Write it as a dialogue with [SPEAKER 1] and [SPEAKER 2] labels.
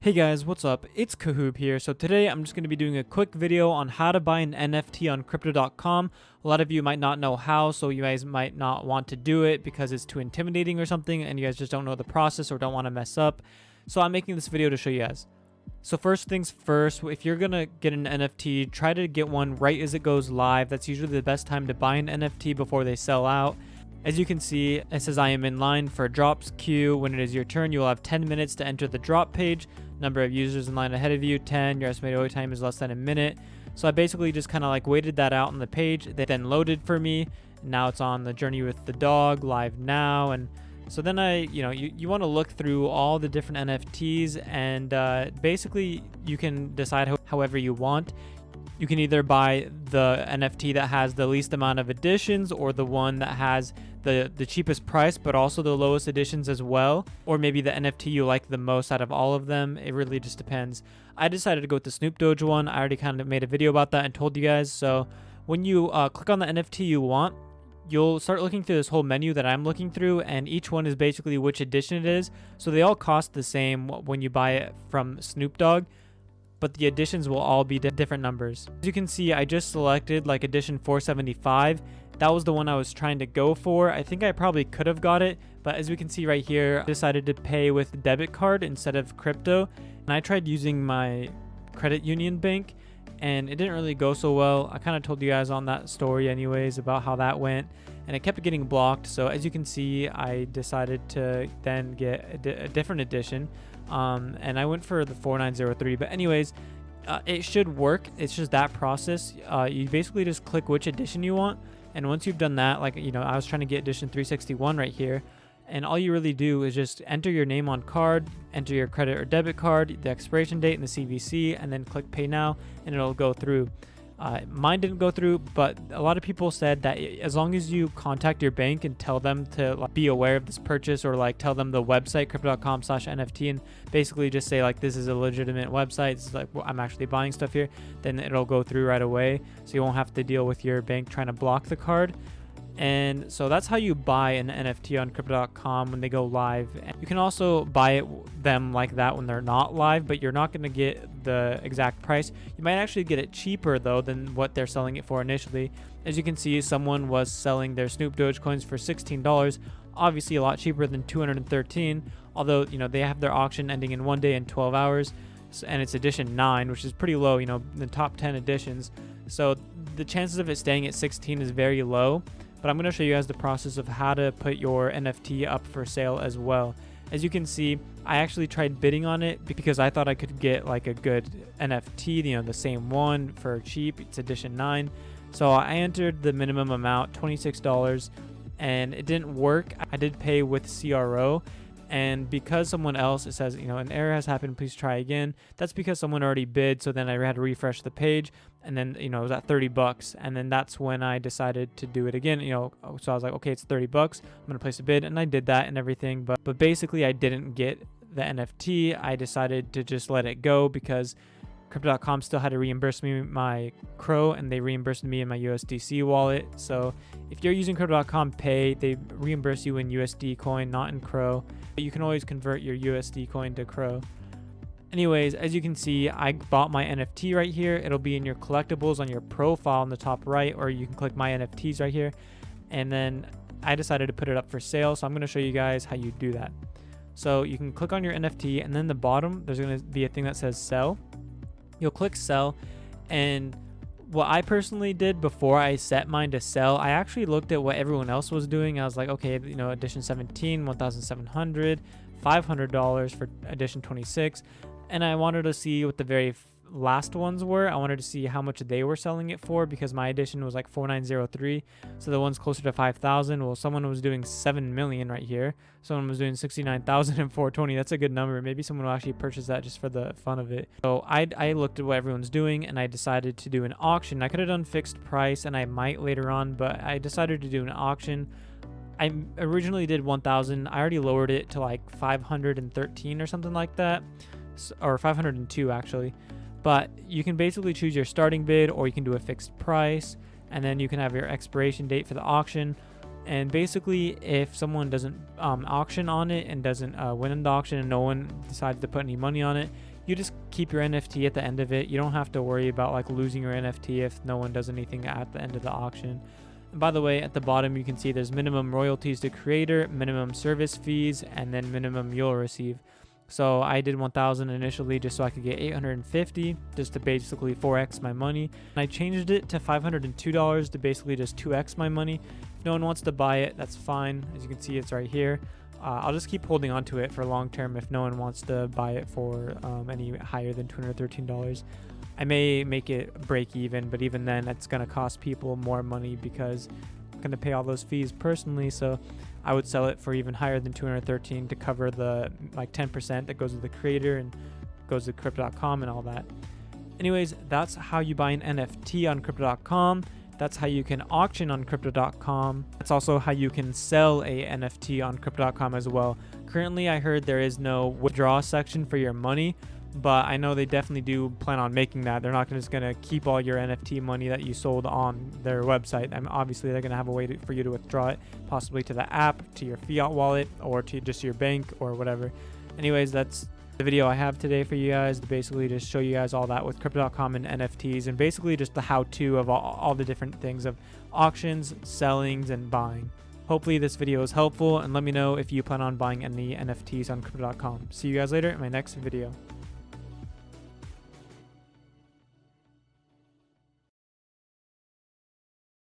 [SPEAKER 1] Hey guys, what's up? It's Kahoob here. So today I'm just going to be doing a quick video on how to buy an NFT on crypto.com. A lot of you might not know how, so you guys might not want to do it because it's too intimidating or something and you guys just don't know the process or don't want to mess up. So I'm making this video to show you guys. So first things first, if you're going to get an NFT, try to get one right as it goes live. That's usually the best time to buy an NFT before they sell out. As you can see, it says I am in line for a drops queue. When it is your turn, you will have 10 minutes to enter the drop page. Number of users in line ahead of you, 10. Your estimated wait time is less than a minute. So I basically just kind of like waited that out on the page. They then loaded for me. Now it's on the journey with the dog, live now. And so then you want to look through all the different NFTs and basically you can decide however you want. You can either buy the NFT that has the least amount of editions or the one that has the cheapest price but also the lowest editions as well, or maybe the NFT you like the most out of all of them. It really just depends. I decided to go with the Snoop Doge one. I already kind of made a video about that and told you guys. So when you click on the NFT you want, you'll start looking through this whole menu that I'm looking through, and each one is basically which edition it is. So they all cost the same when you buy it from Snoop Dogg, but the editions will all be different numbers. As you can see, I just selected like edition 475. That was the one I was trying to go for. I think I probably could have got it, but as we can see right here, I decided to pay with debit card instead of crypto. And I tried using my credit union bank and it didn't really go so well. I kind of told you guys on that story anyways about how that went, and it kept getting blocked. So as you can see, I decided to then get a different edition. And I went for the 4903, but anyways, it should work. It's just that process. You basically just click which edition you want, and once you've done that, like I was trying to get edition 361 right here, and all you really do is just enter your name on card, enter your credit or debit card, the expiration date and the CVC, and then click pay now, and it'll go through. Mine didn't go through, but a lot of people said that as long as you contact your bank and tell them to be aware of this purchase, or like tell them the website crypto.com/NFT and basically just say like this is a legitimate website, this is like I'm actually buying stuff here, then it'll go through right away. So you won't have to deal with your bank trying to block the card. And so that's how you buy an NFT on crypto.com when they go live. And you can also buy them like that when they're not live, but you're not going to get the exact price. You might actually get it cheaper though than what they're selling it for initially. As you can see, someone was selling their Snoop Doge coins for $16, obviously a lot cheaper than $213, although they have their auction ending in 1 day and 12 hours, and it's edition 9, which is pretty low, the top 10 editions. So the chances of it staying at 16 is very low. But I'm going to show you guys the process of how to put your NFT up for sale as well. As you can see, I actually tried bidding on it because I thought I could get like a good NFT, the same one for cheap. It's edition 9. So I entered the minimum amount, $26, and it didn't work. I did pay with CRO. And because someone else, it says, an error has happened, please try again. That's because someone already bid. So then I had to refresh the page, and then, it was at $30. And then that's when I decided to do it again, so I was like, okay, it's $30. I'm going to place a bid, and I did that and everything. But basically I didn't get the NFT. I decided to just let it go because crypto.com still had to reimburse me my CRO, and they reimbursed me in my USDC wallet. So if you're using crypto.com Pay, they reimburse you in USD coin, not in CRO. But you can always convert your USD coin to CRO. Anyways, as you can see, I bought my NFT right here. It'll be in your collectibles on your profile on the top right, or you can click my NFTs right here. And then I decided to put it up for sale. So I'm going to show you guys how you do that. So you can click on your NFT, and then the bottom, there's going to be a thing that says sell. You'll click sell, and what I personally did before I set mine to sell, I actually looked at what everyone else was doing. I was like, okay, edition 17, 1,700, $500 for edition 26, and I wanted to see what the very last ones were. I wanted to see how much they were selling it for because my edition was like 4903, so the one's closer to 5,000. Well, someone was doing 7 million right here. Someone was doing 69,420. That's a good number. Maybe someone will actually purchase that just for the fun of it. So I looked at what everyone's doing, and I decided to do an auction. I could have done fixed price, and I might later on, but I decided to do an auction. I originally did 1,000. I already lowered it to like 513 or something like that, or 502 actually. But you can basically choose your starting bid, or you can do a fixed price, and then you can have your expiration date for the auction. And basically, if someone doesn't auction on it and doesn't win in the auction, and no one decides to put any money on it, you just keep your NFT at the end of it. You don't have to worry about like losing your NFT if no one does anything at the end of the auction. And by the way, at the bottom you can see there's minimum royalties to creator, minimum service fees, and then minimum you'll receive. So I did 1,000 initially just so I could get 850 just to basically 4x my money. And I changed it to $502 to basically just 2x my money. If no one wants to buy it, that's fine. As you can see, it's right here. I'll just keep holding on to it for long term if no one wants to buy it for any higher than $213. I may make it break even, but even then it's going to cost people more money because I'm going to pay all those fees personally. So I would sell it for even higher than 213 to cover the like 10% that goes to the creator and goes to crypto.com and all that. Anyways, that's how you buy an NFT on crypto.com. That's how you can auction on crypto.com. That's also how you can sell a NFT on crypto.com as well. Currently, I heard there is no withdraw section for your money, but I know they definitely do plan on making that. They're not just going to keep all your NFT money that you sold on their website. Obviously, they're going to have a way for you to withdraw it, possibly to the app, to your fiat wallet, or to just your bank or whatever. Anyways, that's the video I have today for you guys, to basically just show you guys all that with crypto.com and NFTs, and basically just the how-to of all the different things of auctions, sellings, and buying. Hopefully this video is helpful, and let me know if you plan on buying any NFTs on crypto.com. See you guys later in my next video.